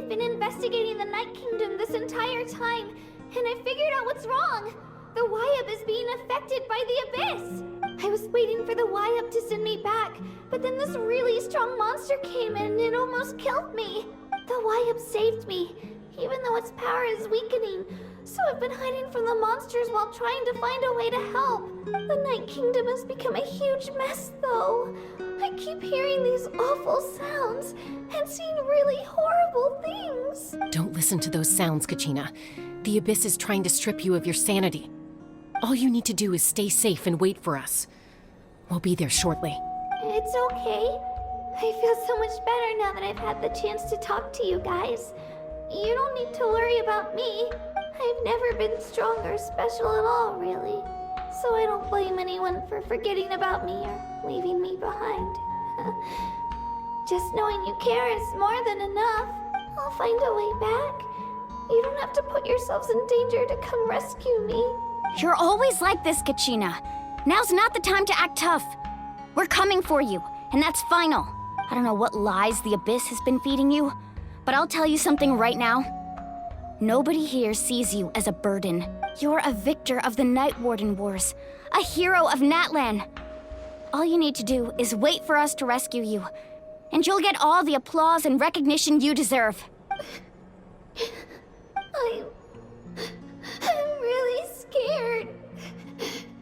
I've been investigating the Night Kingdom this entire time, and I figured out what's wrong. The Y-Up is being affected by the Abyss. I was waiting for the Y-Up to send me back, but then this really strong monster came and it almost killed me. The Y-Up saved me, even though its power is weakening. So I've been hiding from the monsters while trying to find a way to help. The Night Kingdom has become a huge mess, though. I keep hearing these awful sounds and seeing really horrible things. Don't listen to those sounds, Kachina. The Abyss is trying to strip you of your sanity. All you need to do is stay safe and wait for us. We'll be there shortly. It's okay. I feel so much better now that I've had the chance to talk to you guys. You don't need to worry about me. I've never been strong or special at all, really. So I don't blame anyone for forgetting about me or leaving me behind. Just knowing you care is more than enough. I'll find a way back. You don't have to put yourselves in danger to come rescue me. You're always like this, Kachina. Now's not the time to act tough. We're coming for you, and that's final. I don't know what lies the Abyss has been feeding you, but I'll tell you something right now. Nobody here sees you as a burden. You're a victor of the Night Warden Wars, a hero of Natlan. All you need to do is wait for us to rescue you, and you'll get all the applause and recognition you deserve. I'm really scared.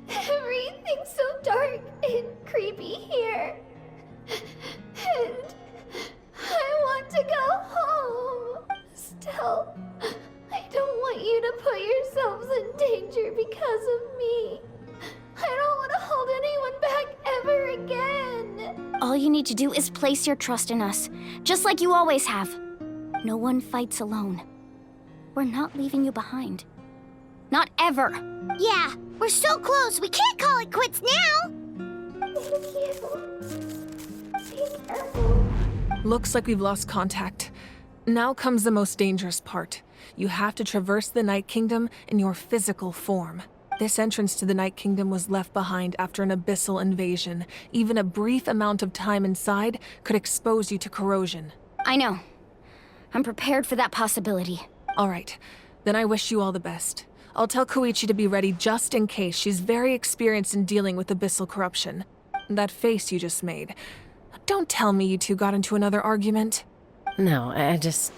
Everything's so dark and creepy here. And I want to go home. Still, I don't want you to put yourselves in danger because of me. I don't want to hold anyone back ever again. All you need to do is place your trust in us, just like you always have. No one fights alone. We're not leaving you behind. Not ever. Yeah, we're so close, we can't call it quits now! Thank you. Be careful. Looks like we've lost contact. Now comes the most dangerous part. You have to traverse the Night Kingdom in your physical form. This entrance to the Night Kingdom was left behind after an abyssal invasion. Even a brief amount of time inside could expose you to corrosion. I know. I'm prepared for that possibility. All right, then I wish you all the best. I'll tell Koichi to be ready just in case. She's very experienced in dealing with abyssal corruption. That face you just made. Don't tell me you two got into another argument. No, I just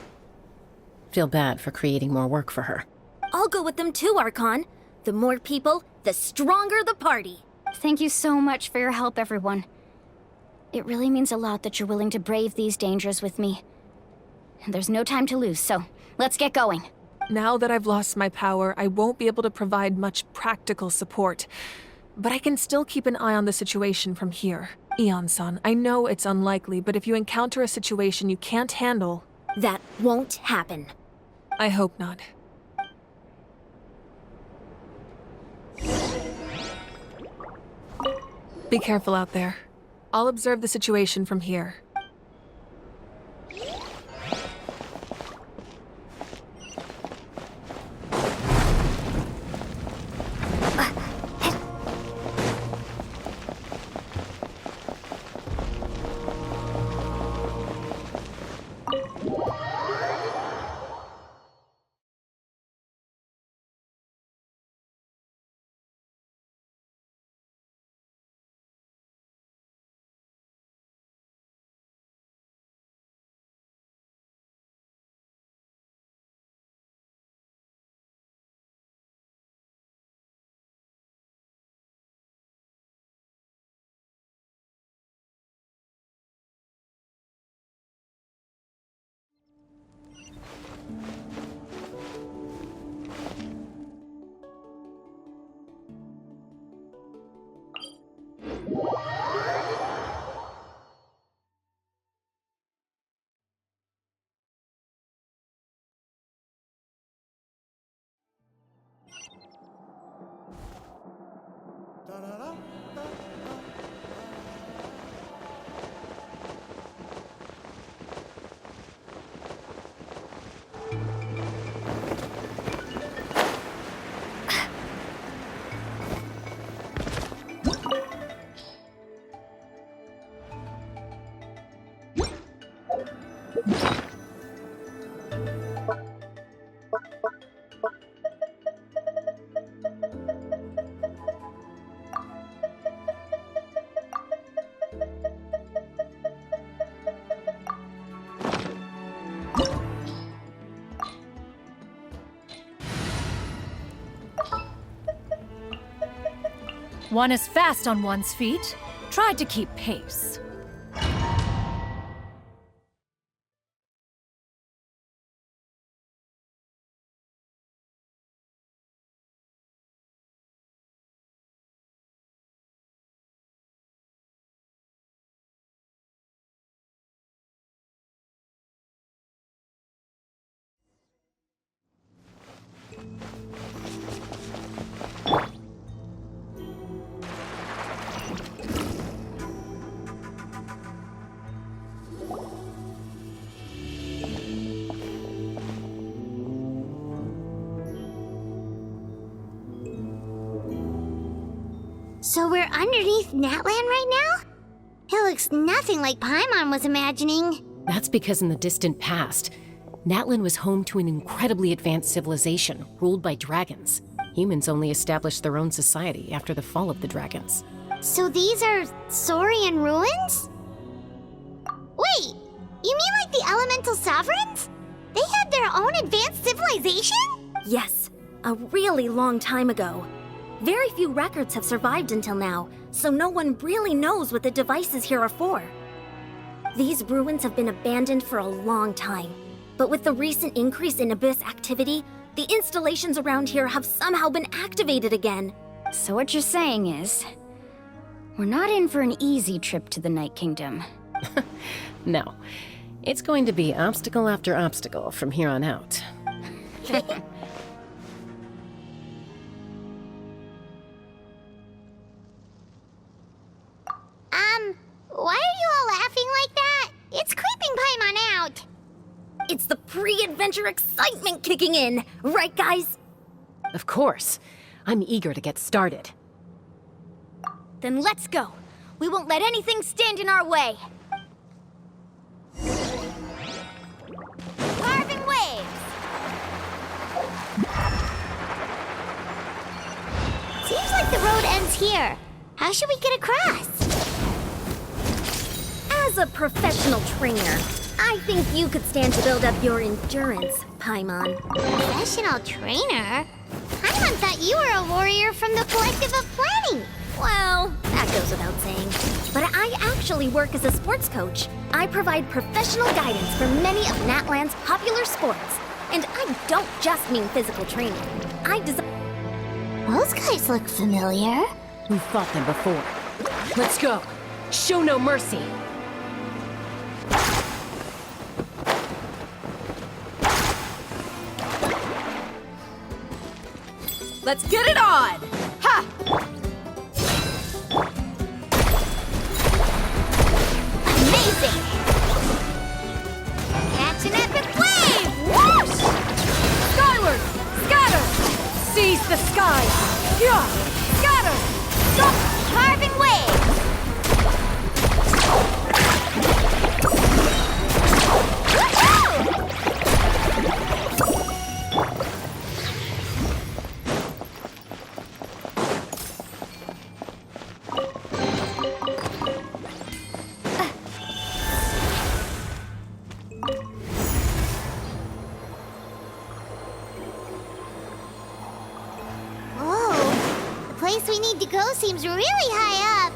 feel bad for creating more work for her. I'll go with them too, Archon. The more people, the stronger the party. Thank you so much for your help, everyone. It really means a lot that you're willing to brave these dangers with me. And there's no time to lose, so let's get going. Now that I've lost my power, I won't be able to provide much practical support. But I can still keep an eye on the situation from here. Eon-san, I know it's unlikely, but if you encounter a situation you can't handle... That won't happen. I hope not. Be careful out there. I'll observe the situation from here. One is fast on one's feet. Try to keep pace. So we're underneath Natlan right now? It looks nothing like Paimon was imagining. That's because in the distant past, Natlan was home to an incredibly advanced civilization ruled by dragons. Humans only established their own society after the fall of the dragons. So these are Saurian ruins? Wait, you mean like the elemental sovereigns? They had their own advanced civilization? Yes, a really long time ago. Very few records have survived until now, so no one really knows what the devices here are for. These ruins have been abandoned for a long time, but with the recent increase in Abyss activity, the installations around here have somehow been activated again. So what you're saying is, we're not in for an easy trip to the Night Kingdom. No, it's going to be obstacle after obstacle from here on out. Why are you all laughing like that? It's creeping Paimon out. It's the pre-adventure excitement kicking in, right guys? Of course. I'm eager to get started. Then let's go. We won't let anything stand in our way. Carving waves! Seems like the road ends here. How should we get across? As a professional trainer, I think you could stand to build up your endurance, Paimon. Professional trainer? Paimon thought you were a warrior from the Collective of Planning. Well, that goes without saying. But I actually work as a sports coach. I provide professional guidance for many of Natlan's popular sports. And I don't just mean physical training. I design... Those guys look familiar. We've fought them before. Let's go. Show no mercy. Let's get it on! Ha! Amazing! Catch an epic wave! Whoosh! Skyward! Scatter! Seize the sky! Yeah! Scatter! Stop! Carving waves! Whoa, the place we need to go seems really high up.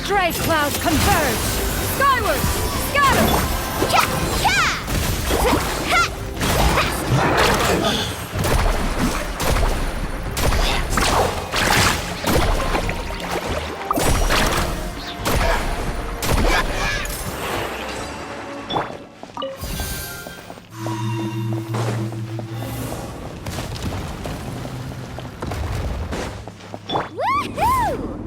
Stray clouds converge! Skyward! Scatter! Woohoo!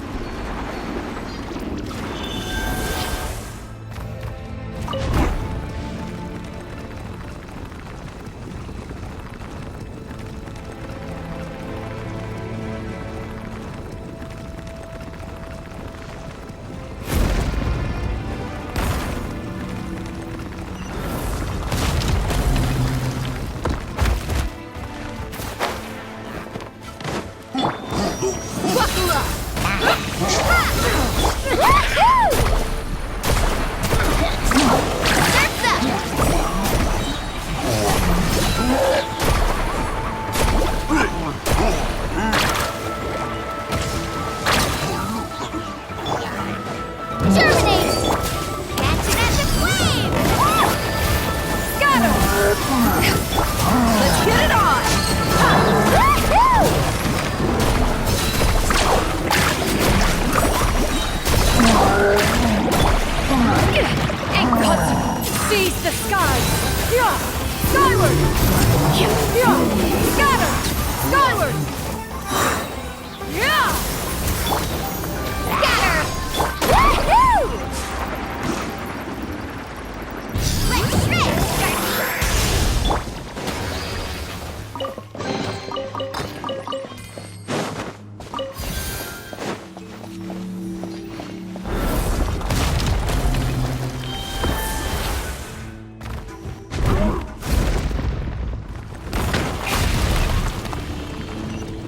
Scatter! Skyward! Yeah! Scatter! Woohoo! Let's shred, Sharky!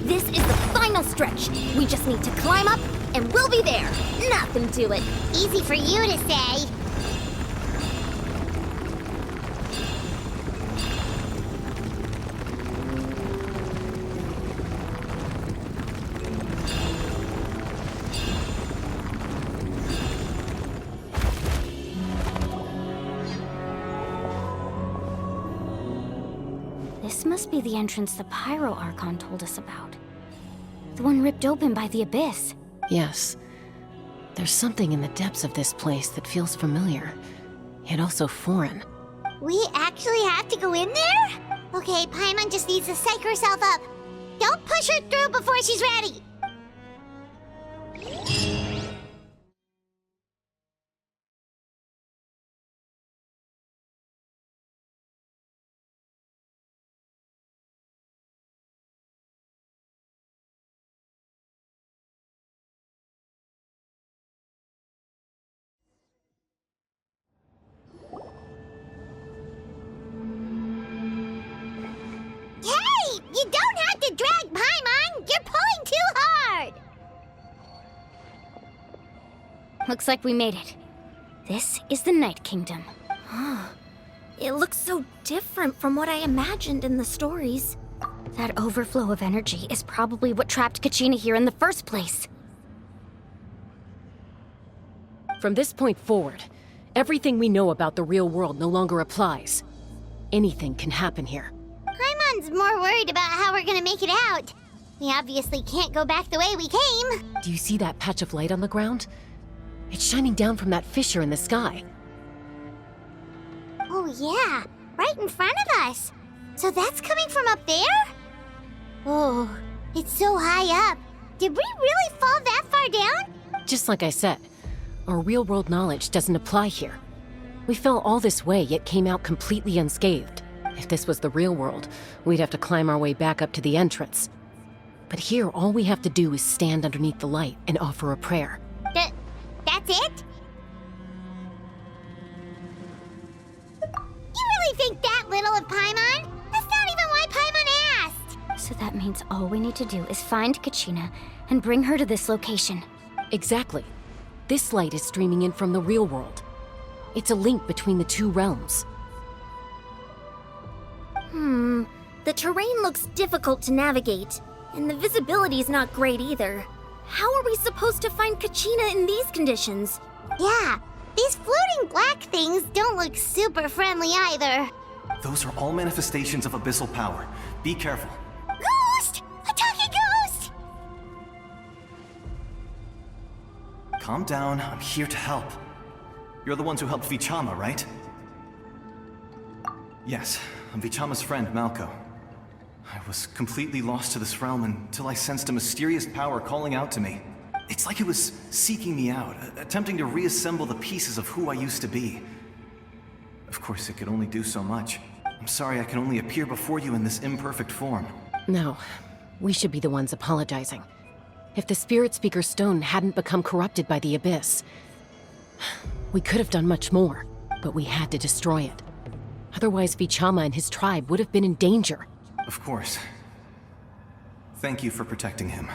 This is the final stretch. We just need to climb up, and we'll be there. Nothing to it. Easy for you to say. This must be the entrance the Pyro Archon told us about. The one ripped open by the Abyss. Yes. There's something in the depths of this place that feels familiar, yet also foreign. We actually have to go in there? Okay, Paimon just needs to psych herself up. Don't push her through before she's ready. Hey! You don't have to drag Paimon! You're pulling too hard! Looks like we made it. This is the Night Kingdom. It looks so different from what I imagined in the stories. That overflow of energy is probably what trapped Kachina here in the first place. From this point forward, everything we know about the real world no longer applies. Anything can happen here. Paimon's more worried about how we're gonna make it out. We obviously can't go back the way we came. Do you see that patch of light on the ground? It's shining down from that fissure in the sky. Oh yeah, right in front of us. So that's coming from up there? Oh, it's so high up. Did we really fall that far down? Just like I said, our real-world knowledge doesn't apply here. We fell all this way, yet came out completely unscathed. If this was the real world, we'd have to climb our way back up to the entrance. But here, all we have to do is stand underneath the light and offer a prayer. That's it? You really think that little of Paimon? That's not even why Paimon asked! So that means all we need to do is find Kachina and bring her to this location. Exactly. This light is streaming in from the real world. It's a link between the two realms. The terrain looks difficult to navigate, and the visibility's not great either. How are we supposed to find Kachina in these conditions? Yeah, these floating black things don't look super friendly either. Those are all manifestations of abyssal power. Be careful. Ghost! A talking ghost! Calm down, I'm here to help. You're the ones who helped Vichama, right? Yes, I'm Vichama's friend, Malco. I was completely lost to this realm until I sensed a mysterious power calling out to me. It's like it was seeking me out, attempting to reassemble the pieces of who I used to be. Of course, it could only do so much. I'm sorry I can only appear before you in this imperfect form. No, we should be the ones apologizing. If the Spirit Speaker Stone hadn't become corrupted by the Abyss, we could have done much more, but we had to destroy it. Otherwise, Vichama and his tribe would have been in danger. Of course. Thank you for protecting him.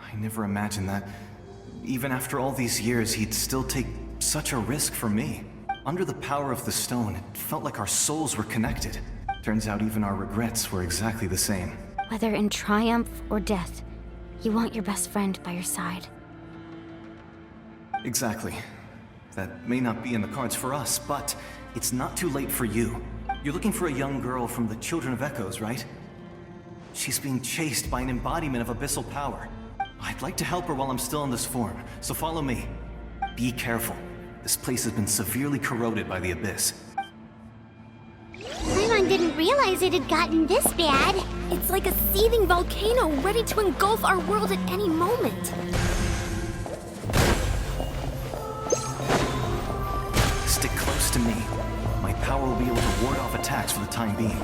I never imagined that, even after all these years, he'd still take such a risk for me. Under the power of the stone, it felt like our souls were connected. Turns out even our regrets were exactly the same. Whether in triumph or death, you want your best friend by your side. Exactly. That may not be in the cards for us, but it's not too late for you. You're looking for a young girl from the Children of Echoes, right? She's being chased by an embodiment of abyssal power. I'd like to help her while I'm still in this form, so follow me. Be careful. This place has been severely corroded by the Abyss. Paimon didn't realize it had gotten this bad. It's like a seething volcano ready to engulf our world at any moment. Stick close to me. My power will be able to ward off attacks for the time being.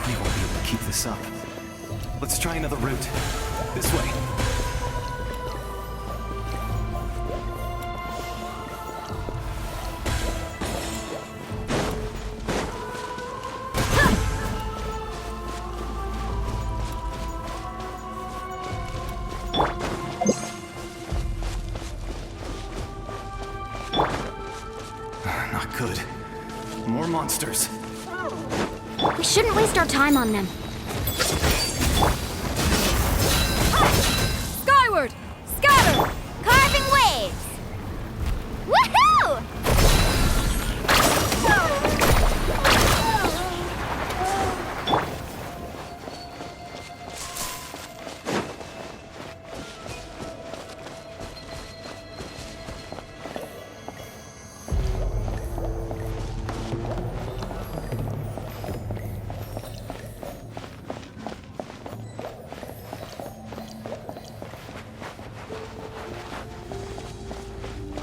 We won't be able to keep this up. Let's try another route. This way. Not good. More monsters. We shouldn't waste our time on them. Skyward! Scatter! Carving waves! Woohoo!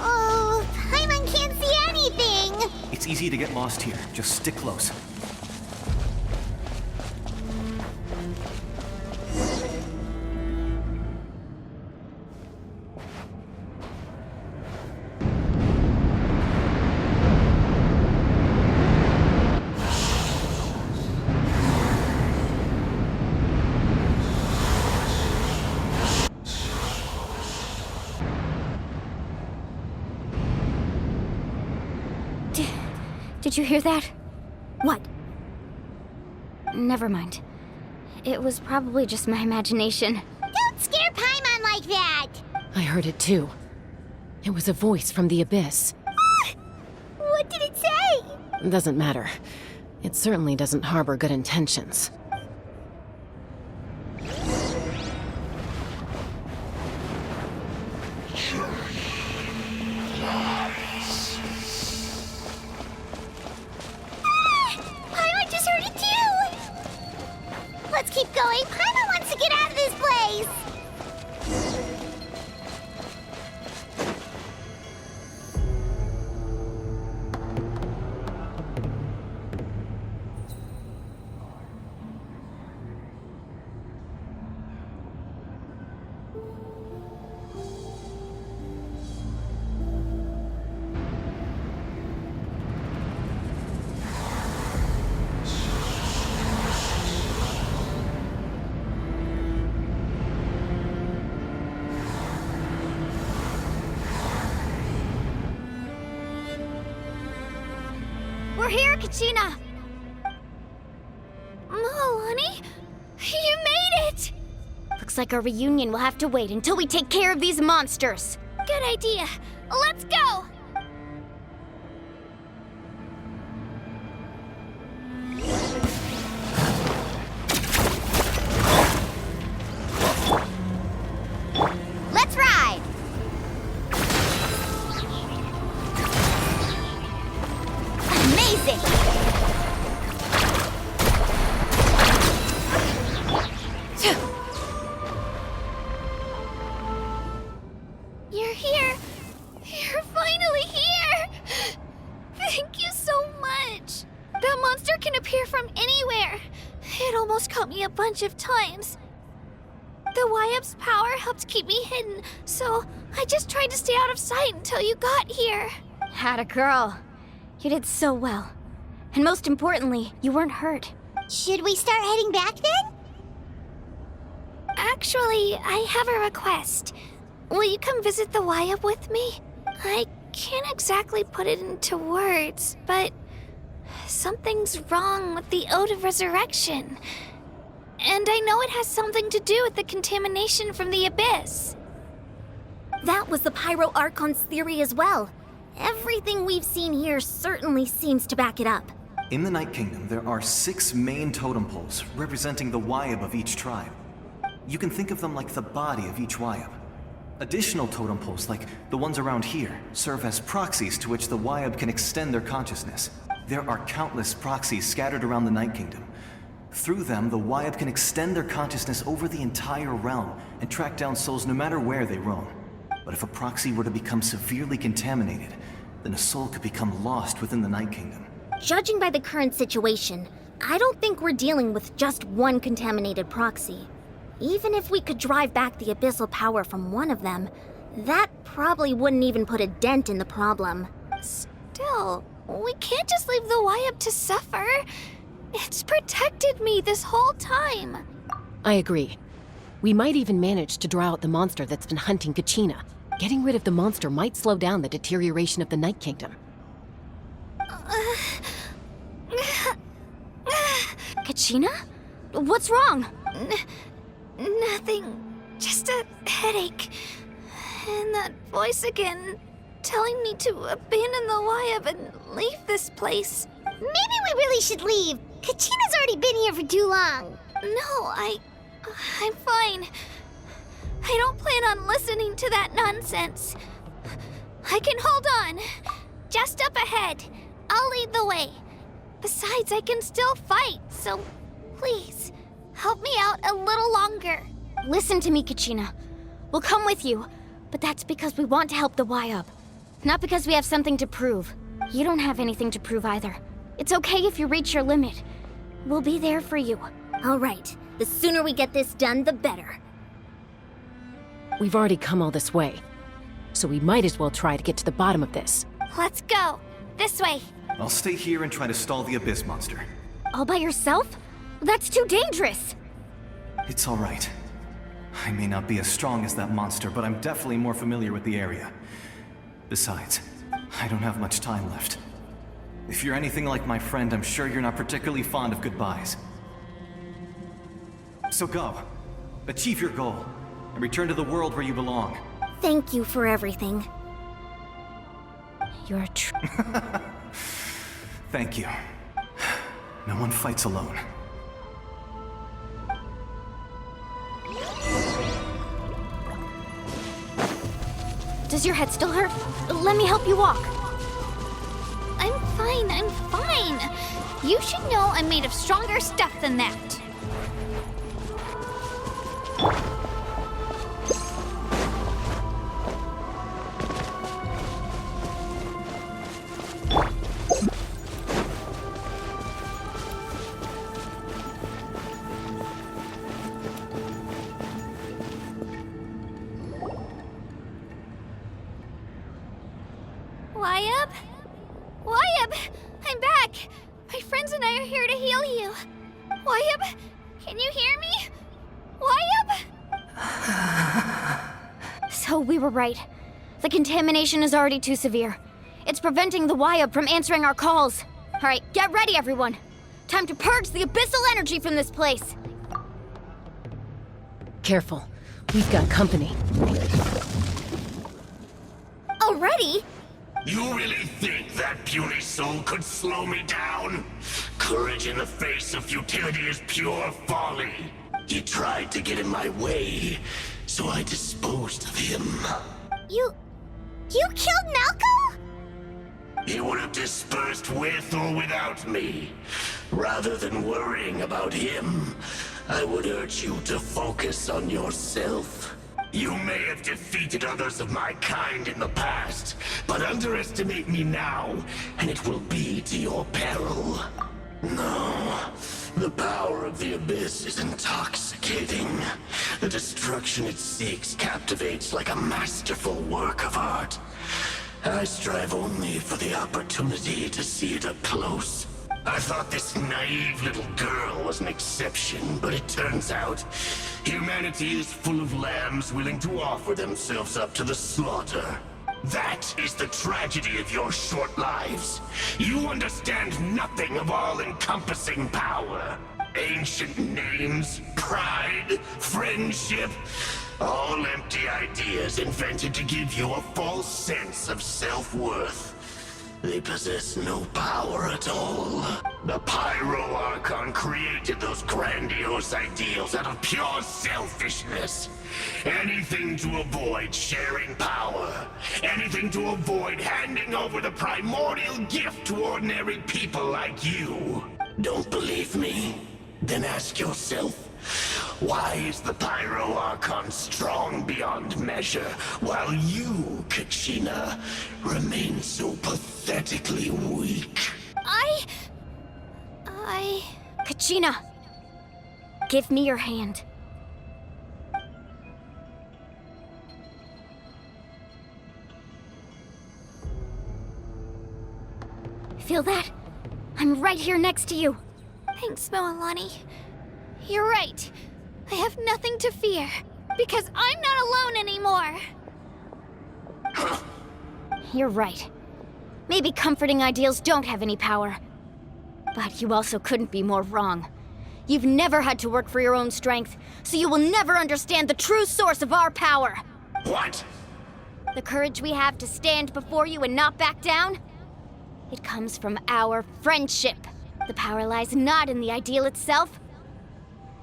Oh, Paimon can't see anything! It's easy to get lost here. Just stick close. Did you hear that? What? Never mind. It was probably just my imagination. Don't scare Paimon like that! I heard it too. It was a voice from the abyss. What did it say? Doesn't matter. It certainly doesn't harbor good intentions. Paimon just heard it too! Let's keep going. Paimon wants to get out of this place! We're here, Kachina! Milani? You made it! Looks like our reunion will have to wait until we take care of these monsters. Good idea. Let's go! Let's ride! Amazing! You're here! You're finally here! Thank you so much! That monster can appear from anywhere! It almost caught me a bunch of times. The Wyap's power helped keep me hidden, so I just tried to stay out of sight until you got here. Atta girl. You did so well. And most importantly, you weren't hurt. Should we start heading back then? Actually, I have a request. Will you come visit the Wyap with me? I can't exactly put it into words, but something's wrong with the Ode of Resurrection. And I know it has something to do with the contamination from the Abyss. That was the Pyro Archon's theory as well. Everything we've seen here certainly seems to back it up. In the Night Kingdom, there are 6 main totem poles representing the Wyap of each tribe. You can think of them like the body of each Wayab. Additional totem poles, like the ones around here, serve as proxies to which the Wayab can extend their consciousness. There are countless proxies scattered around the Night Kingdom. Through them, the Wayab can extend their consciousness over the entire realm and track down souls no matter where they roam. But if a proxy were to become severely contaminated, then a soul could become lost within the Night Kingdom. Judging by the current situation, I don't think we're dealing with just one contaminated proxy. Even if we could drive back the abyssal power from one of them, that probably wouldn't even put a dent in the problem. Still, we can't just leave the Wayab to suffer. It's protected me this whole time. I agree. We might even manage to draw out the monster that's been hunting Kachina. Getting rid of the monster might slow down the deterioration of the Night Kingdom. Kachina? What's wrong? Nothing. Just a headache. And that voice again, telling me to abandon the Wayab and leave this place. Maybe we really should leave. Kachina's already been here for too long. No, I'm fine. I don't plan on listening to that nonsense. I can hold on. Just up ahead. I'll lead the way. Besides, I can still fight, so please, help me out a little longer. Listen to me, Kachina. We'll come with you, but that's because we want to help the Wayab. Not because we have something to prove. You don't have anything to prove either. It's okay if you reach your limit. We'll be there for you. All right, the sooner we get this done, the better. We've already come all this way, so we might as well try to get to the bottom of this. Let's go. This way. I'll stay here and try to stall the Abyss monster. All by yourself? That's too dangerous. It's all right. I may not be as strong as that monster, but I'm definitely more familiar with the area. Besides, I don't have much time left. If you're anything like my friend, I'm sure you're not particularly fond of goodbyes. So go. Achieve your goal, and return to the world where you belong. Thank you for everything. You're a Thank you. No one fights alone. Does your head still hurt? Let me help you walk. I'm fine. You should know I'm made of stronger stuff than that. Wayab! I'm back! My friends and I are here to heal you. Wayab, can you hear me? Wayab? So we were right. The contamination is already too severe. It's preventing the Wayab from answering our calls. All right, get ready, everyone. Time to purge the abyssal energy from this place. Careful. We've got company. Already? You really think that puny soul could slow me down? Courage in the face of futility is pure folly. He tried to get in my way, so I disposed of him. You killed Malco? He would have dispersed with or without me. Rather than worrying about him, I would urge you to focus on yourself. You may have defeated others of my kind in the past, but underestimate me now, and it will be to your peril. No, the power of the Abyss is intoxicating. The destruction it seeks captivates like a masterful work of art. I strive only for the opportunity to see it up close. I thought this naive little girl was an exception, but it turns out humanity is full of lambs willing to offer themselves up to the slaughter. That is the tragedy of your short lives. You understand nothing of all-encompassing power. Ancient names, pride, friendship, all empty ideas invented to give you a false sense of self-worth. They possess no power at all. The Pyro Archon created those grandiose ideals out of pure selfishness. Anything to avoid sharing power. Anything to avoid handing over the primordial gift to ordinary people like you. Don't believe me? Then ask yourself, why is the Pyro Archon strong beyond measure, while you, Kachina, remain so pathetically weak? Kachina! Give me your hand. Feel that? I'm right here next to you. Thanks, Moalani. You're right. I have nothing to fear, because I'm not alone anymore. You're right. Maybe comforting ideals don't have any power. But you also couldn't be more wrong. You've never had to work for your own strength, so you will never understand the true source of our power. What? The courage we have to stand before you and not back down? It comes from our friendship. The power lies not in the ideal itself,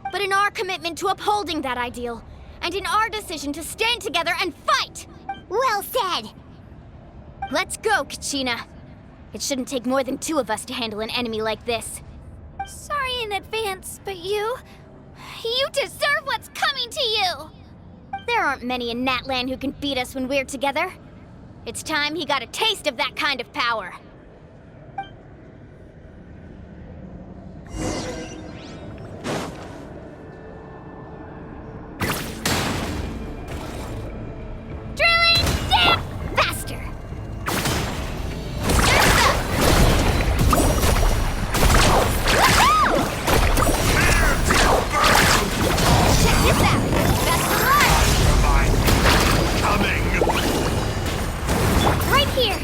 but in our commitment to upholding that ideal, and in our decision to stand together and fight! Well said! Let's go, Kachina. It shouldn't take more than 2 of us to handle an enemy like this. Sorry in advance, but you deserve what's coming to you! There aren't many in Natlan who can beat us when we're together. It's time he got a taste of that kind of power. Faster! Check this out! Best of luck! Coming! Right here!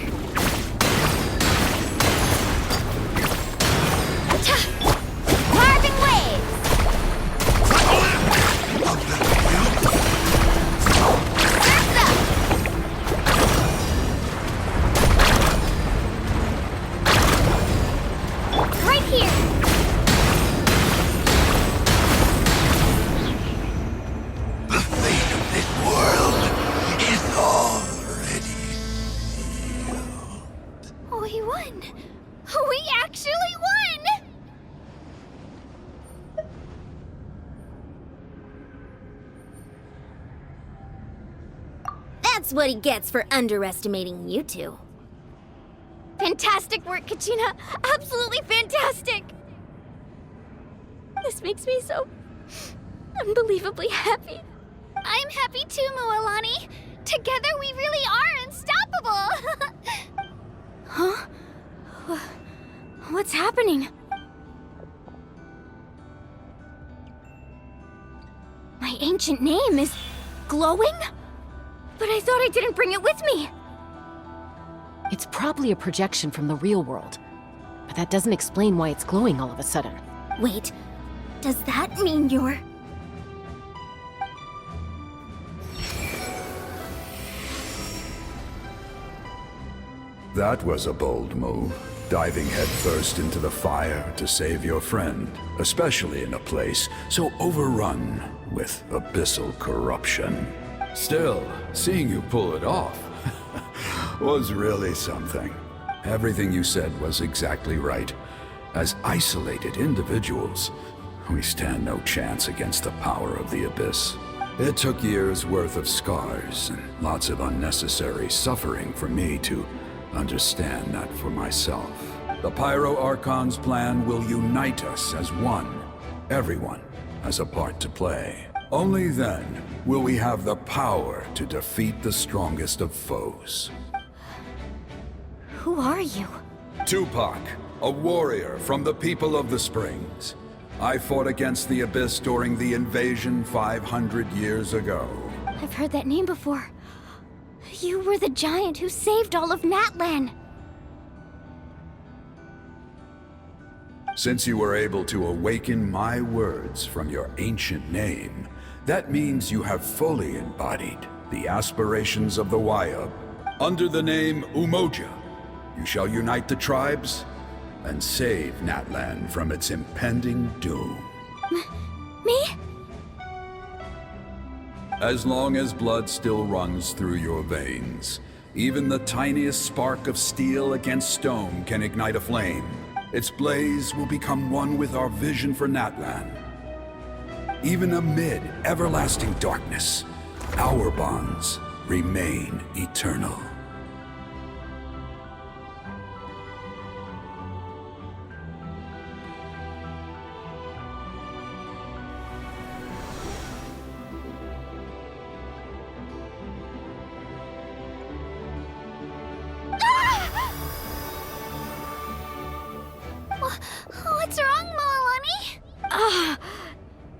Carving waves! Right here! The fate of this world is already sealed. We won! We actually won! That's what he gets for underestimating you two. Fantastic work, Kachina! Absolutely fantastic! This makes me so unbelievably happy. I'm happy too, Moalani. Together we really are unstoppable! Huh? What's happening? My ancient name is glowing? But I thought I didn't bring it with me. It's probably a projection from the real world. But that doesn't explain why it's glowing all of a sudden. Wait, does that mean you're... That was a bold move, diving headfirst into the fire to save your friend, especially in a place so overrun with abyssal corruption. Still, seeing you pull it off was really something. Everything you said was exactly right. As isolated individuals, we stand no chance against the power of the Abyss. It took years' worth of scars and lots of unnecessary suffering for me to understand that for myself. The Pyro Archon's plan will unite us as one. Everyone has a part to play. Only then will we have the power to defeat the strongest of foes. Who are you? Tupac, a warrior from the people of the Springs. I fought against the Abyss during the invasion 500 years ago. I've heard that name before. You were the giant who saved all of Natlan. Since you were able to awaken my words from your ancient name, that means you have fully embodied the aspirations of the Wayab. Under the name Umoja, You shall unite the tribes and save Natlan from its impending doom. Me? As long as blood still runs through your veins, even the tiniest spark of steel against stone can ignite a flame. Its blaze will become one with our vision for Natlan. Even amid everlasting darkness, our bonds remain eternal. What's wrong, Moalani?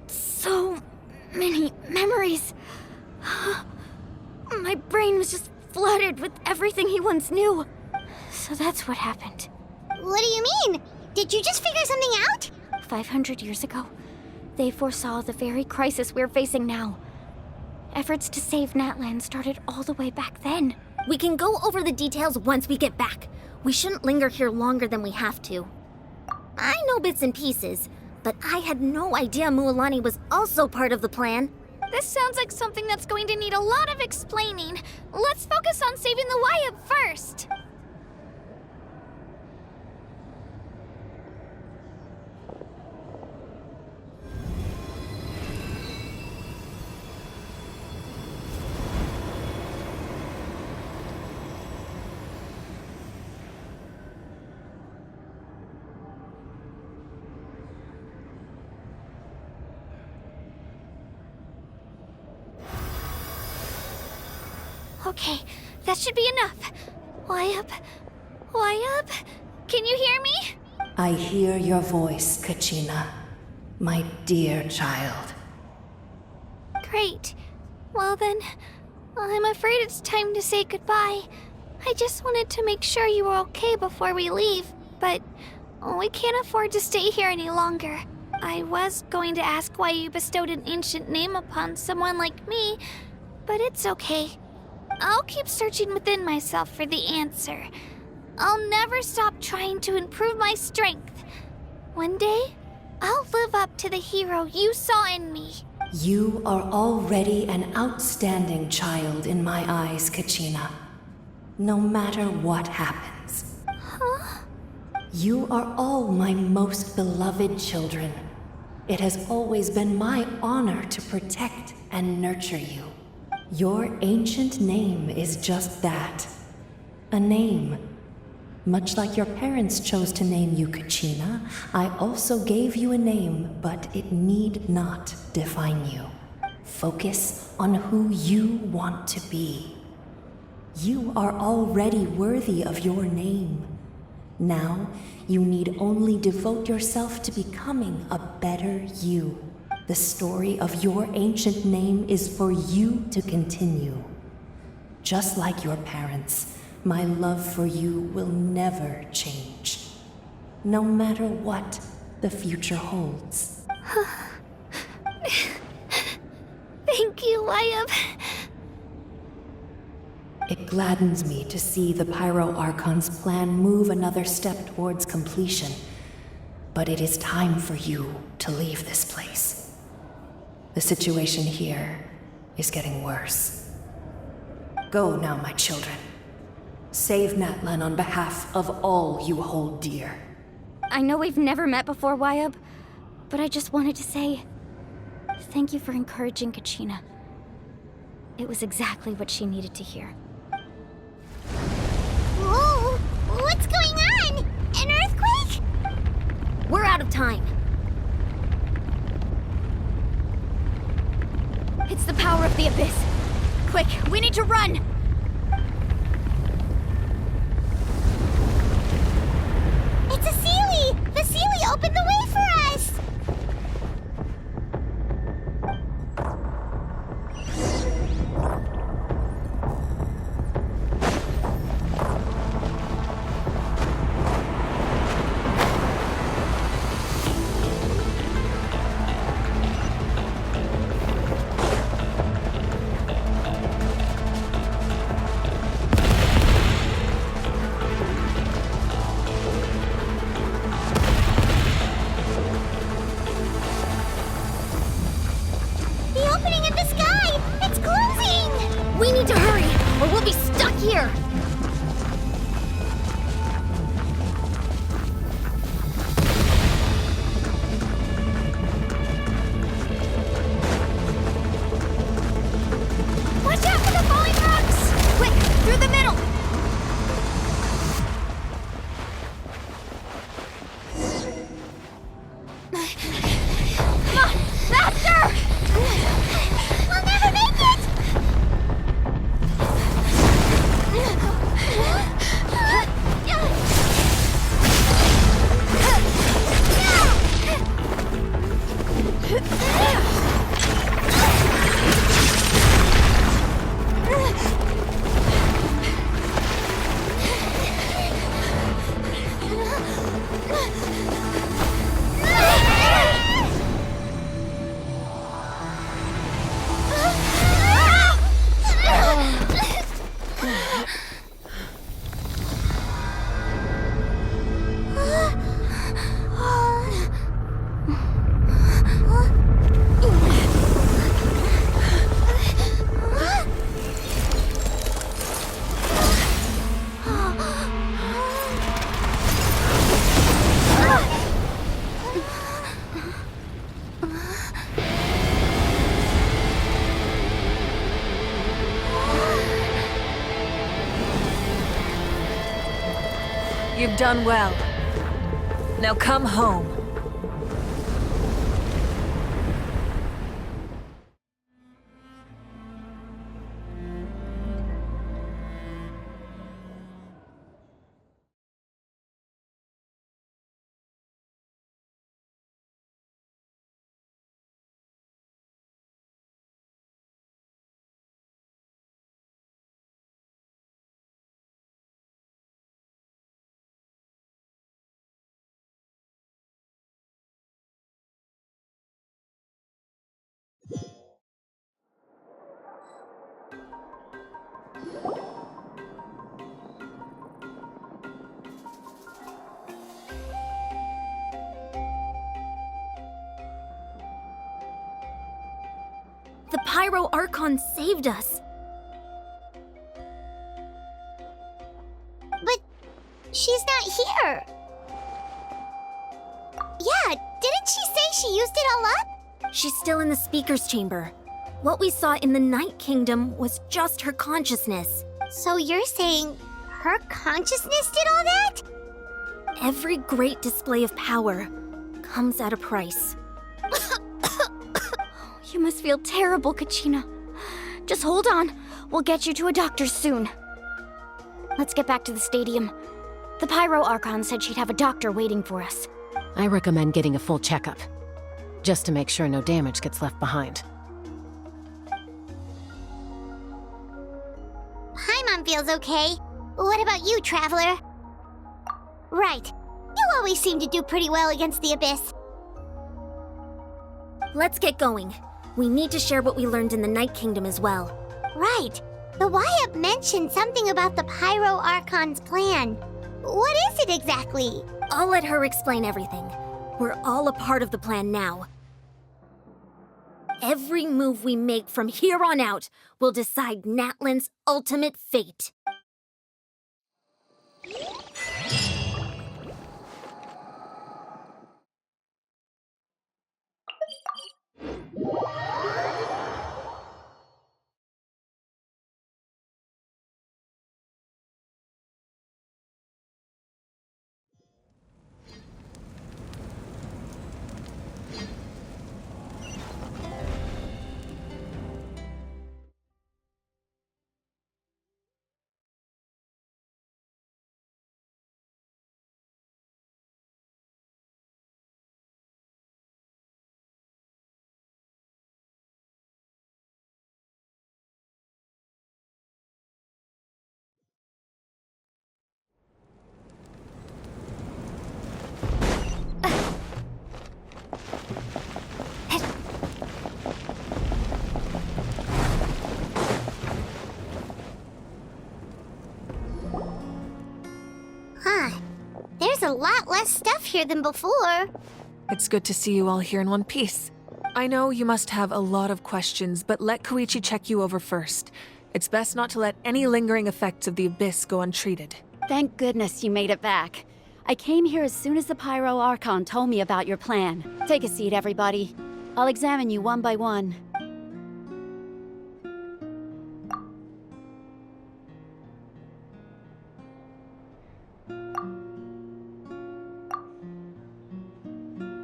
So many memories. My brain was just flooded with everything he once knew. So that's what happened. What do you mean? Did you just figure something out? 500 years ago, they foresaw the very crisis we're facing now. Efforts to save Natlan started all the way back then. We can go over the details once we get back. We shouldn't linger here longer than we have to. I know bits and pieces, but I had no idea Mualani was also part of the plan. This sounds like something that's going to need a lot of explaining. Let's focus on saving the Wyatt first. Okay, that should be enough. Wyatt? Can you hear me? I hear your voice, Kachina, my dear child. Great. Well then, I'm afraid it's time to say goodbye. I just wanted to make sure you were okay before we leave, but we can't afford to stay here any longer. I was going to ask why you bestowed an ancient name upon someone like me, but it's okay. I'll keep searching within myself for the answer. I'll never stop trying to improve my strength. One day, I'll live up to the hero you saw in me. You are already an outstanding child in my eyes, Kachina. No matter what happens. Huh? You are all my most beloved children. It has always been my honor to protect and nurture you. Your ancient name is just that. A name. Much like your parents chose to name you Kachina, I also gave you a name, but it need not define you. Focus on who you want to be. You are already worthy of your name. Now, you need only devote yourself to becoming a better you. The story of your ancient name is for you to continue. Just like your parents, my love for you will never change. No matter what the future holds. Thank you, Wyatt. It gladdens me to see the Pyro Archon's plan move another step towards completion. But it is time for you to leave this place. The situation here is getting worse. Go now, my children. Save Natlan on behalf of all you hold dear. I know we've never met before, Wyatt, but I just wanted to say thank you for encouraging Kachina. It was exactly what she needed to hear. Whoa! What's going on? An earthquake? We're out of time. It's the power of the Abyss. Quick, we need to run! It's a Sealy! The Sealy opened the way for us! here! Watch out for the falling rocks! Quick, through the middle! Come on, faster! We'll never make it! You've done well. Now come home. The Pyro Archon saved us. But she's not here. Yeah, didn't she say she used it all up? She's still in the Speaker's Chamber. What we saw in the Night Kingdom was just her consciousness. So you're saying her consciousness did all that? Every great display of power comes at a price. You must feel terrible, Kachina. Just hold on. We'll get you to a doctor soon. Let's get back to the stadium. The Pyro Archon said she'd have a doctor waiting for us. I recommend getting a full checkup, just to make sure no damage gets left behind. Paimon feels okay. What about you, Traveler? Right. You always seem to do pretty well against the Abyss. Let's get going. We need to share what we learned in the Night Kingdom as well. Right. The Y-Up mentioned something about the Pyro Archon's plan. What is it exactly? I'll let her explain everything. We're all a part of the plan now. Every move we make from here on out will decide Natlan's ultimate fate. There's a lot less stuff here than before. It's good to see you all here in one piece. I know you must have a lot of questions, but let Koichi check you over first. It's best not to let any lingering effects of the Abyss go untreated. Thank goodness you made it back. I came here as soon as the Pyro Archon told me about your plan. Take a seat, everybody. I'll examine you one by one.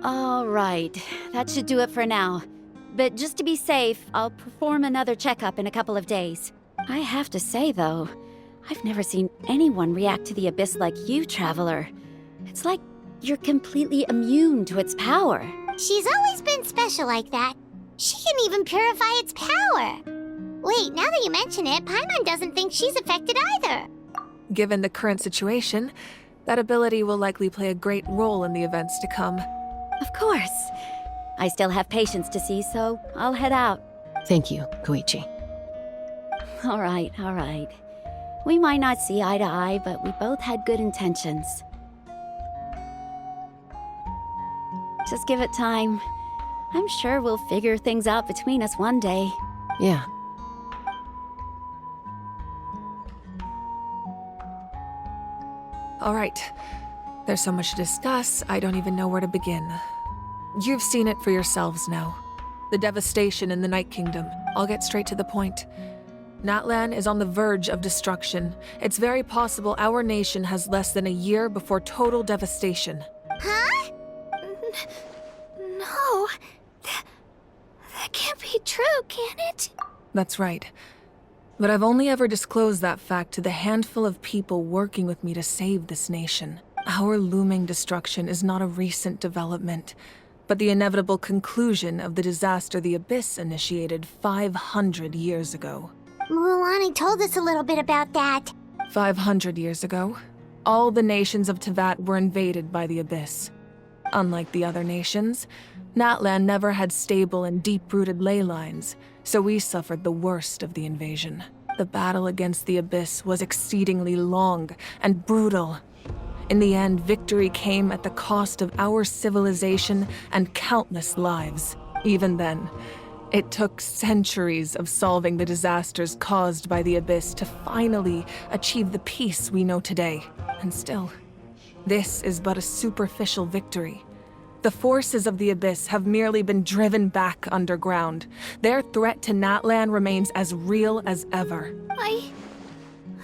All right, that should do it for now. But just to be safe, I'll perform another checkup in a couple of days. I have to say, though, I've never seen anyone react to the Abyss like you, Traveler. It's like you're completely immune to its power. She's always been special like that. She can even purify its power. Wait, now that you mention it, Paimon doesn't think she's affected either. Given the current situation, that ability will likely play a great role in the events to come. Of course. I still have patients to see, so I'll head out. Thank you, Koichi. All right, all right. We might not see eye to eye, but we both had good intentions. Just give it time. I'm sure we'll figure things out between us one day. Yeah. All right. There's so much to discuss, I don't even know where to begin. You've seen it for yourselves now. The devastation in the Night Kingdom. I'll get straight to the point. Natlan is on the verge of destruction. It's very possible our nation has less than a year before total devastation. Huh? No. That can't be true, can it? That's right. But I've only ever disclosed that fact to the handful of people working with me to save this nation. Our looming destruction is not a recent development, but the inevitable conclusion of the disaster the Abyss initiated 500 years ago. Mualani told us a little bit about that. 500 years ago, all the nations of Teyvat were invaded by the Abyss. Unlike the other nations, Natlan never had stable and deep-rooted ley lines, so we suffered the worst of the invasion. The battle against the Abyss was exceedingly long and brutal. In the end, victory came at the cost of our civilization and countless lives. Even then, it took centuries of solving the disasters caused by the Abyss to finally achieve the peace we know today. And still, this is but a superficial victory. The forces of the Abyss have merely been driven back underground. Their threat to Natlan remains as real as ever.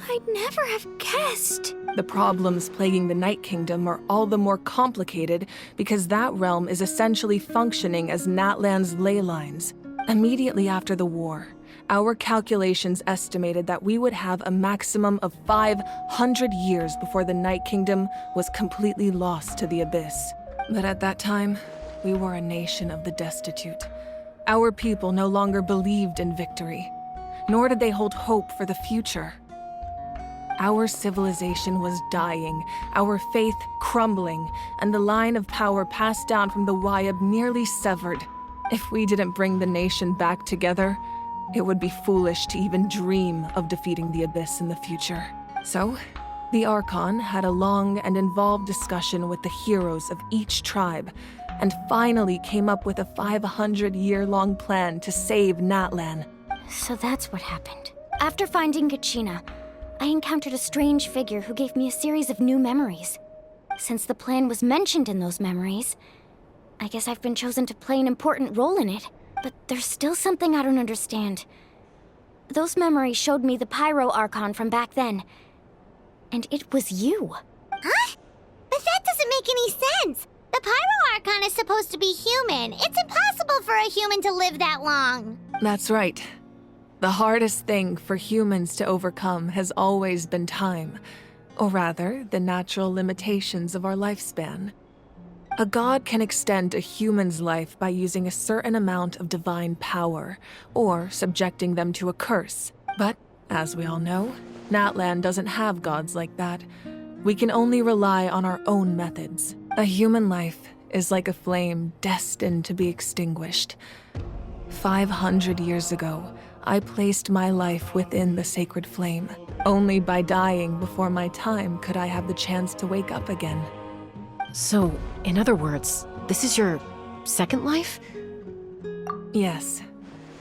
I'd never have guessed. The problems plaguing the Night Kingdom are all the more complicated because that realm is essentially functioning as Natlan's ley lines. Immediately after the war, our calculations estimated that we would have a maximum of 500 years before the Night Kingdom was completely lost to the Abyss. But at that time, we were a nation of the destitute. Our people no longer believed in victory, nor did they hold hope for the future. Our civilization was dying, our faith crumbling, and the line of power passed down from the Wayab nearly severed. If we didn't bring the nation back together, it would be foolish to even dream of defeating the Abyss in the future. So, the Archon had a long and involved discussion with the heroes of each tribe, and finally came up with a 500-year-long plan to save Natlan. So that's what happened. After finding Kachina, I encountered a strange figure who gave me a series of new memories. Since the plan was mentioned in those memories, I guess I've been chosen to play an important role in it. But there's still something I don't understand. Those memories showed me the Pyro Archon from back then. And it was you. Huh? But that doesn't make any sense. The Pyro Archon is supposed to be human. It's impossible for a human to live that long. That's right. The hardest thing for humans to overcome has always been time, or rather, the natural limitations of our lifespan. A god can extend a human's life by using a certain amount of divine power, or subjecting them to a curse. But, as we all know, Natlan doesn't have gods like that. We can only rely on our own methods. A human life is like a flame destined to be extinguished. 500 years ago, I placed my life within the sacred flame. Only by dying before my time could I have the chance to wake up again. So, in other words, this is your second life? Yes.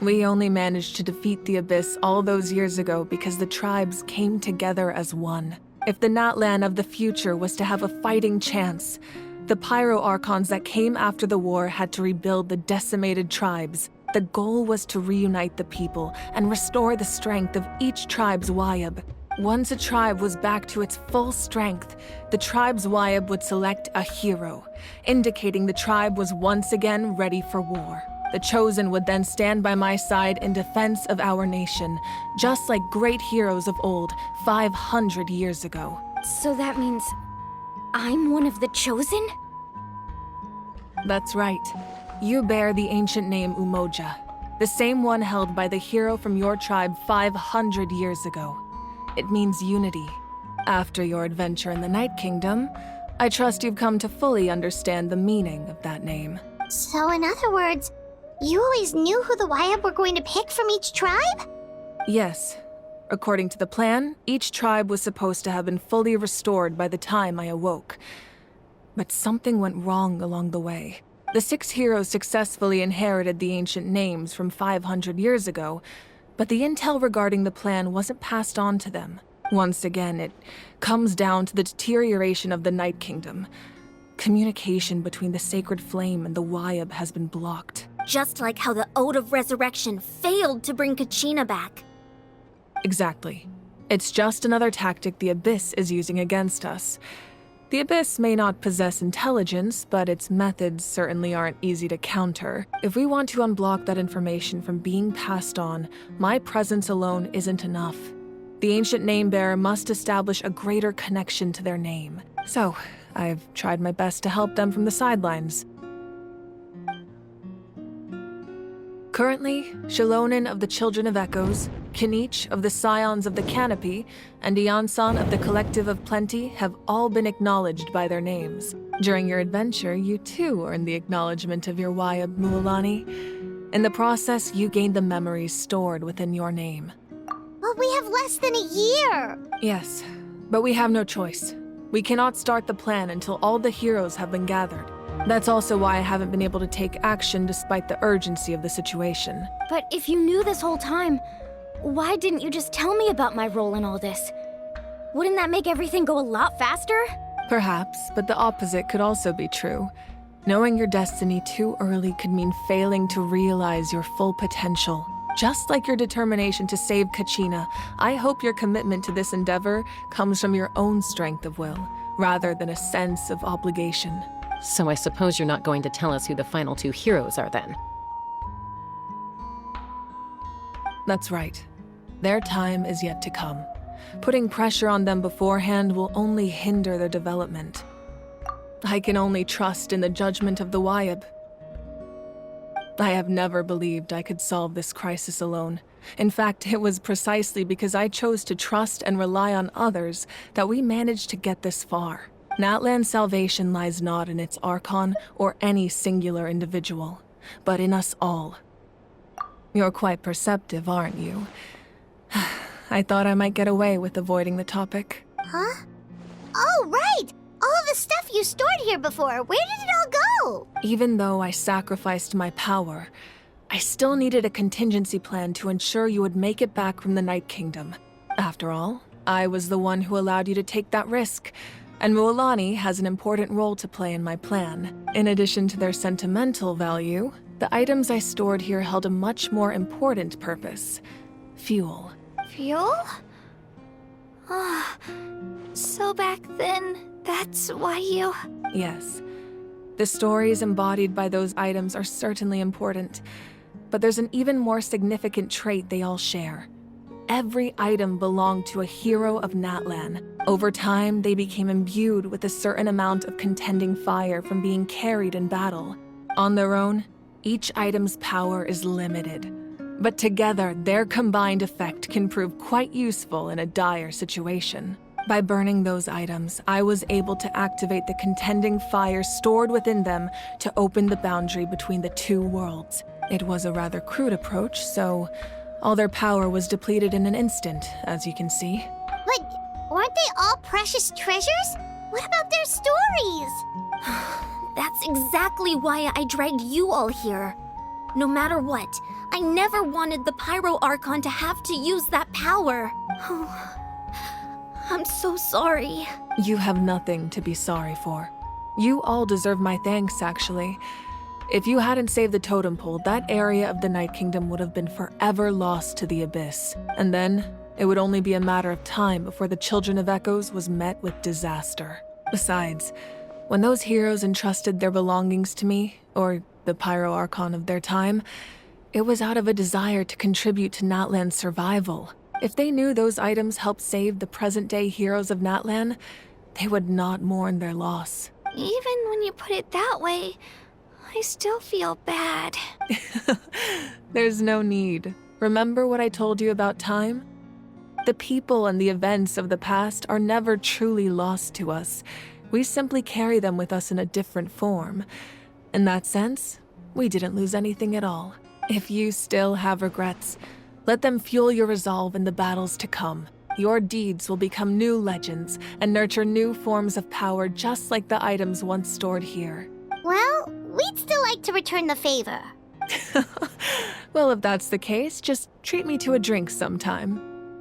We only managed to defeat the Abyss all those years ago because the tribes came together as one. If the Natlan of the future was to have a fighting chance, the Pyro Archons that came after the war had to rebuild the decimated tribes. The goal was to reunite the people and restore the strength of each tribe's Wayab. Once a tribe was back to its full strength, the tribe's Wayab would select a hero, indicating the tribe was once again ready for war. The Chosen would then stand by my side in defense of our nation, just like great heroes of old, 500 years ago. So that means I'm one of the Chosen? That's right. You bear the ancient name Umoja, the same one held by the hero from your tribe 500 years ago. It means unity. After your adventure in the Night Kingdom, I trust you've come to fully understand the meaning of that name. So in other words, you always knew who the Wayab were going to pick from each tribe? Yes. According to the plan, each tribe was supposed to have been fully restored by the time I awoke. But something went wrong along the way. The 6 heroes successfully inherited the ancient names from 500 years ago, but the intel regarding the plan wasn't passed on to them. Once again, it comes down to the deterioration of the Night Kingdom. Communication between the Sacred Flame and the Wayab has been blocked. Just like how the Ode of Resurrection failed to bring Kachina back. Exactly. It's just another tactic the Abyss is using against us. The Abyss may not possess intelligence, but its methods certainly aren't easy to counter. If we want to unblock that information from being passed on, my presence alone isn't enough. The ancient name-bearer must establish a greater connection to their name. So, I've tried my best to help them from the sidelines. Currently, Shilonin of the Children of Echoes, Kinich of the Scions of the Canopy, and Iansan of the Collective of Plenty have all been acknowledged by their names. During your adventure, you too earned the acknowledgement of your Wayab, Mualani. In the process, you gained the memories stored within your name. But we have less than a year! Yes, but we have no choice. We cannot start the plan until all the heroes have been gathered. That's also why I haven't been able to take action despite the urgency of the situation. But if you knew this whole time, why didn't you just tell me about my role in all this? Wouldn't that make everything go a lot faster? Perhaps, but the opposite could also be true. Knowing your destiny too early could mean failing to realize your full potential. Just like your determination to save Kachina, I hope your commitment to this endeavor comes from your own strength of will, rather than a sense of obligation. So I suppose you're not going to tell us who the final 2 heroes are then? That's right. Their time is yet to come. Putting pressure on them beforehand will only hinder their development. I can only trust in the judgment of the Wayab. I have never believed I could solve this crisis alone. In fact, it was precisely because I chose to trust and rely on others that we managed to get this far. Natlan's salvation lies not in its Archon or any singular individual, but in us all. You're quite perceptive, aren't you? I thought I might get away with avoiding the topic. Huh? Oh, right! All of the stuff you stored here before, where did it all go? Even though I sacrificed my power, I still needed a contingency plan to ensure you would make it back from the Night Kingdom. After all, I was the one who allowed you to take that risk, and Mualani has an important role to play in my plan. In addition to their sentimental value, the items I stored here held a much more important purpose: fuel. Fuel? Ah, so back then, that's why you... Yes. The stories embodied by those items are certainly important, but there's an even more significant trait they all share. Every item belonged to a hero of Natlan. Over time, they became imbued with a certain amount of contending fire from being carried in battle. On their own, each item's power is limited, but together, their combined effect can prove quite useful in a dire situation. By burning those items, I was able to activate the contending fire stored within them to open the boundary between the 2 worlds. It was a rather crude approach, so all their power was depleted in an instant, as you can see. But weren't they all precious treasures? What about their stories? That's exactly why I dragged you all here. No matter what, I never wanted the Pyro Archon to have to use that power. Oh, I'm so sorry. You have nothing to be sorry for. You all deserve my thanks, actually. If you hadn't saved the totem pole, that area of the Night Kingdom would have been forever lost to the Abyss. And then, it would only be a matter of time before the Children of Echoes was met with disaster. Besides, when those heroes entrusted their belongings to me, or the Pyro Archon of their time, it was out of a desire to contribute to Natlan's survival. If they knew those items helped save the present-day heroes of Natlan, they would not mourn their loss. Even when you put it that way, I still feel bad. There's no need. Remember what I told you about time? The people and the events of the past are never truly lost to us. We simply carry them with us in a different form. In that sense, we didn't lose anything at all. If you still have regrets, let them fuel your resolve in the battles to come. Your deeds will become new legends and nurture new forms of power just like the items once stored here. Well, we'd still like to return the favor. Well, if that's the case, just treat me to a drink sometime.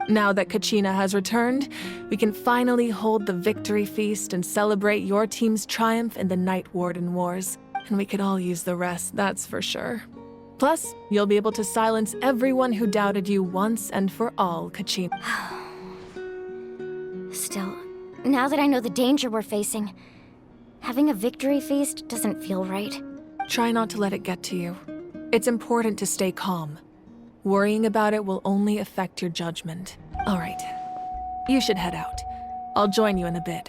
Now that Kachina has returned, we can finally hold the victory feast and celebrate your team's triumph in the Night Warden Wars. And we could all use the rest, that's for sure. Plus, you'll be able to silence everyone who doubted you once and for all, Kachina. Still, now that I know the danger we're facing, having a victory feast doesn't feel right. Try not to let it get to you. It's important to stay calm. Worrying about it will only affect your judgment. All right, you should head out. I'll join you in a bit.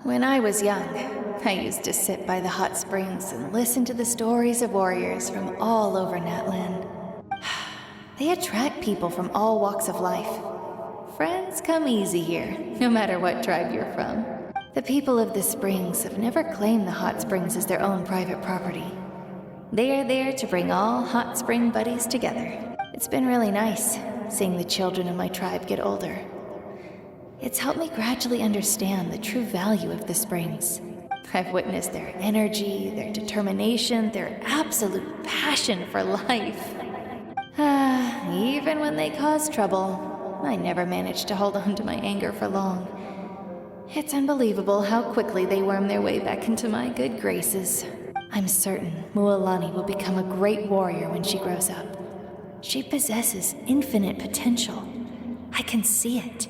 When I was young, I used to sit by the hot springs and listen to the stories of warriors from all over Natlan. They attract people from all walks of life. Friends come easy here, no matter what tribe you're from. The people of the springs have never claimed the hot springs as their own private property. They are there to bring all hot spring buddies together. It's been really nice seeing the children of my tribe get older. It's helped me gradually understand the true value of the springs. I've witnessed their energy, their determination, their absolute passion for life. Even when they cause trouble, I never managed to hold on to my anger for long. It's unbelievable how quickly they worm their way back into my good graces. I'm certain Mualani will become a great warrior when she grows up. She possesses infinite potential. I can see it.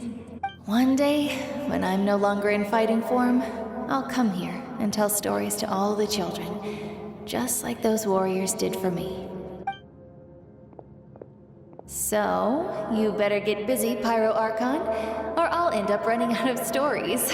One day, when I'm no longer in fighting form, I'll come here and tell stories to all the children, just like those warriors did for me. So, you better get busy, Pyro Archon, or I'll end up running out of stories.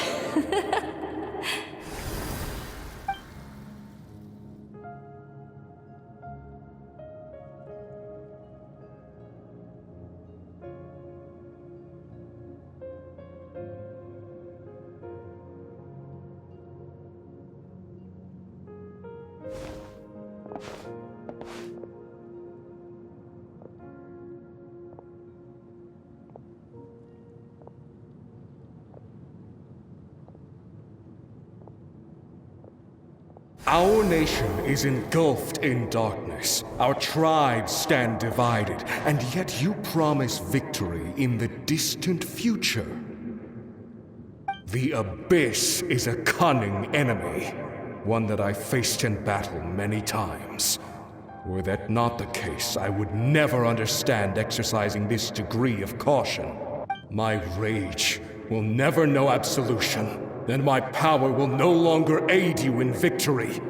Our nation is engulfed in darkness. Our tribes stand divided, and yet you promise victory in the distant future. The Abyss is a cunning enemy, one that I faced in battle many times. Were that not the case, I would never understand exercising this degree of caution. My rage will never know absolution. Then my power will no longer aid you in victory.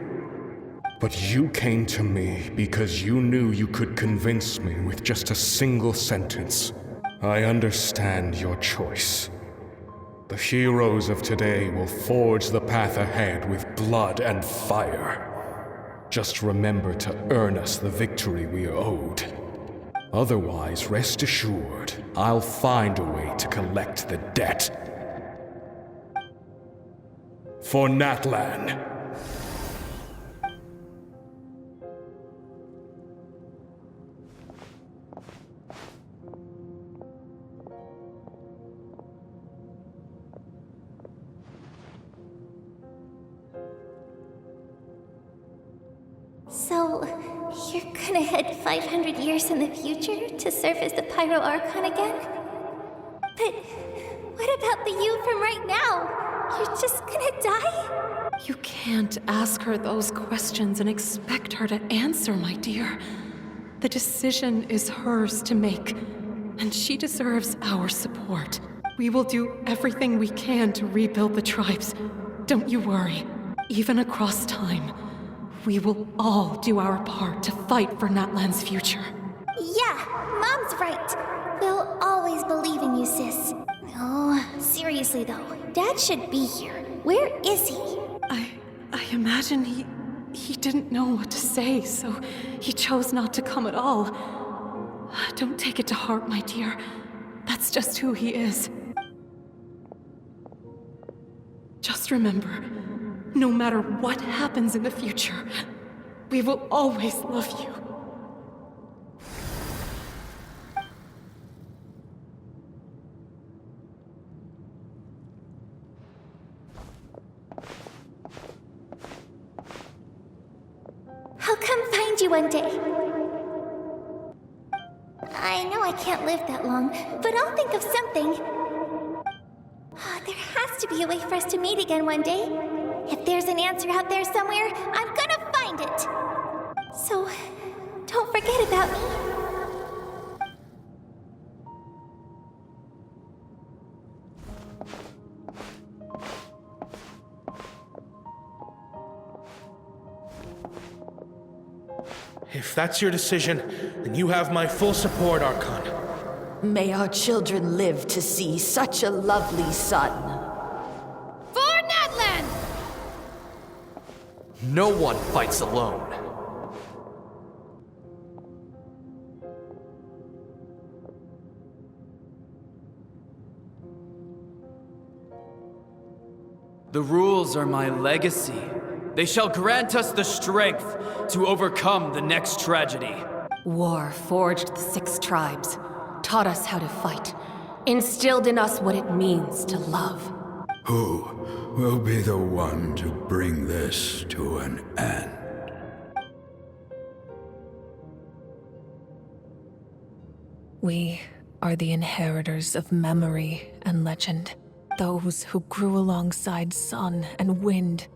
But you came to me because you knew you could convince me with just a single sentence. I understand your choice. The heroes of today will forge the path ahead with blood and fire. Just remember to earn us the victory we are owed. Otherwise, rest assured, I'll find a way to collect the debt. For Natlan. So, you're gonna head 500 years in the future to serve as the Pyro Archon again? But what about the you from right now? You're just gonna die? You can't ask her those questions and expect her to answer, my dear. The decision is hers to make, and she deserves our support. We will do everything we can to rebuild the tribes. Don't you worry. Even across time, we will all do our part to fight for Natlan's future. Yeah, Mom's right. We'll always believe in you, sis. Oh, seriously though, Dad should be here. Where is he? I imagine he didn't know what to say, so he chose not to come at all. Don't take it to heart, my dear. That's just who he is. Just remember, no matter what happens in the future, we will always love you. I'll come find you one day. I know I can't live that long, but I'll think of something. There has to be a way for us to meet again one day. If there's an answer out there somewhere, I'm gonna find it. So, don't forget about me. If that's your decision, then you have my full support, Archon. May our children live to see such a lovely son. For Natlan! No one fights alone. The rules are my legacy. They shall grant us the strength to overcome the next tragedy. War forged the 6 tribes, taught us how to fight, instilled in us what it means to love. Who will be the one to bring this to an end? We are the inheritors of memory and legend. Those who grew alongside sun and wind.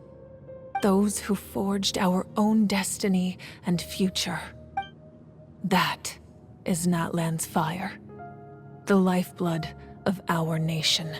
Those who forged our own destiny and future. That is Natlan's fire. The lifeblood of our nation.